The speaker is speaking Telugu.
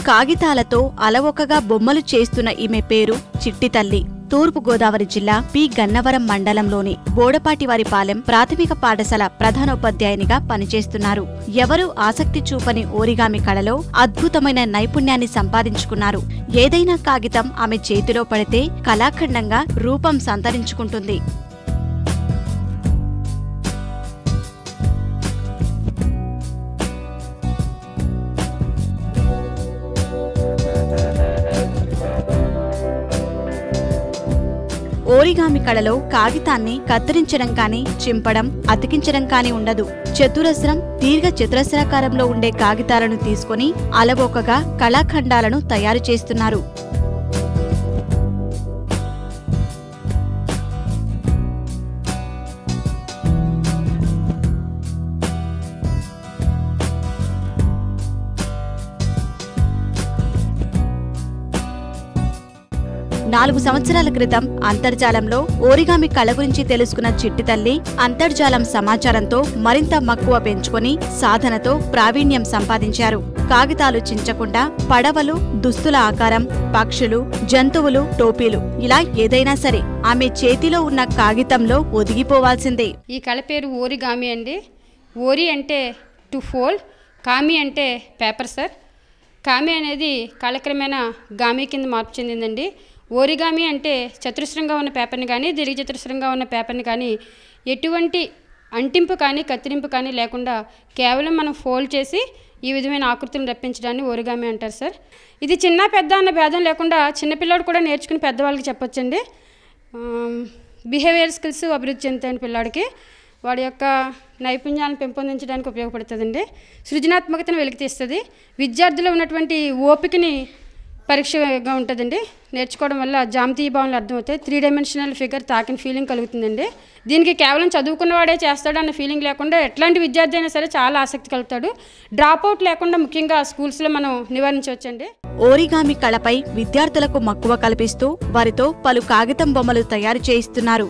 కాగితాలతో అలవోకగా బొమ్మలు చేస్తున్న ఈమె పేరు చిట్టి తల్లి. తూర్పు గోదావరి జిల్లా పి గన్నవరం మండలంలోని బోడపాటివారిపాలెం ప్రాథమిక పాఠశాల ప్రధానోపాధ్యాయునిగా పనిచేస్తున్నారు. ఎవరూ ఆసక్తి చూపని ఓరిగామి కళలో అద్భుతమైన నైపుణ్యాన్ని సంపాదించుకున్నారు. ఏదైనా కాగితం ఆమె చేతిలో పడితే కళాఖండంగా రూపం సంతరించుకుంటుంది. ఓరిగామి కళలో కాగితాన్ని కత్తిరించడం కానీ, చింపడం, అతికించడం కానీ ఉండదు. చతురస్రం, దీర్ఘ చతురస్రాకారంలో ఉండే కాగితాలను తీసుకుని అలవోకగా కళాఖండాలను తయారు చేస్తున్నారు. నాలుగు సంవత్సరాల క్రితం అంతర్జాలంలో ఓరిగామి కళ గురించి తెలుసుకున్న చిట్టి తల్లి అంతర్జాలం సమాచారంతో మరింత మక్కువ పెంచుకొని సాధనతో ప్రావీణ్యం సంపాదించారు. కాగితాలు చించకుండా పడవలు, దుస్తుల ఆకారం, పక్షులు, జంతువులు, టోపీలు ఇలా ఏదైనా సరే ఆమె చేతిలో ఉన్న కాగితంలో ఒదిగిపోవాల్సిందే. ఈ కళ పేరు ఓరిగామి అండి. ఓరి అంటే టు ఫోల్డ్, కామి అంటే పేపర్ సార్. కామి అనేది కాలక్రమేణా గామి కింద మార్పు చెందిందండి. ఓరిగామి అంటే చతురస్రంగా ఉన్న పేపర్ని కానీ, దీర్ఘ చతురస్రంగా ఉన్న పేపర్ని కానీ ఎటువంటి అంటింపు కానీ, కత్తిరింపు కానీ లేకుండా కేవలం మనం ఫోల్డ్ చేసి ఈ విధమైన ఆకృతులను రప్పించడాన్ని ఓరిగామి అంటారు సార్. ఇది చిన్న పెద్ద అన్న భేదం లేకుండా చిన్నపిల్లాడు కూడా నేర్చుకుని పెద్దవాళ్ళకి చెప్పొచ్చండి. బిహేవియర్ స్కిల్స్ అభివృద్ధి చెందుతాయని పిల్లాడికి వాడి యొక్క నైపుణ్యాలను పెంపొందించడానికి ఉపయోగపడుతుందండి. సృజనాత్మకతను వెలికితీస్తుంది. విద్యార్థులు ఉన్నటువంటి ఓపికని పరీక్షగా ఉంటుందండి. నేర్చుకోవడం వల్ల జామితీయ భావనలు అర్థమవుతాయి. 3 డైమెన్షనల్ ఫిగర్ తాకిన ఫీలింగ్ కలుగుతుందండి. దీనికి కేవలం చదువుకున్నవాడే చేస్తాడు అన్న ఫీలింగ్ లేకుండా ఎట్లాంటి విద్యార్థి అయినా సరే చాలా ఆసక్తి కలుగుతాడు. డ్రాప్అవుట్ లేకుండా ముఖ్యంగా స్కూల్స్లో మనం నివారించవచ్చండి. ఓరిగామి కళపై విద్యార్థులకు మక్కువ కల్పిస్తూ వారితో పలు కాగితం బొమ్మలు తయారు చేయిస్తున్నారు.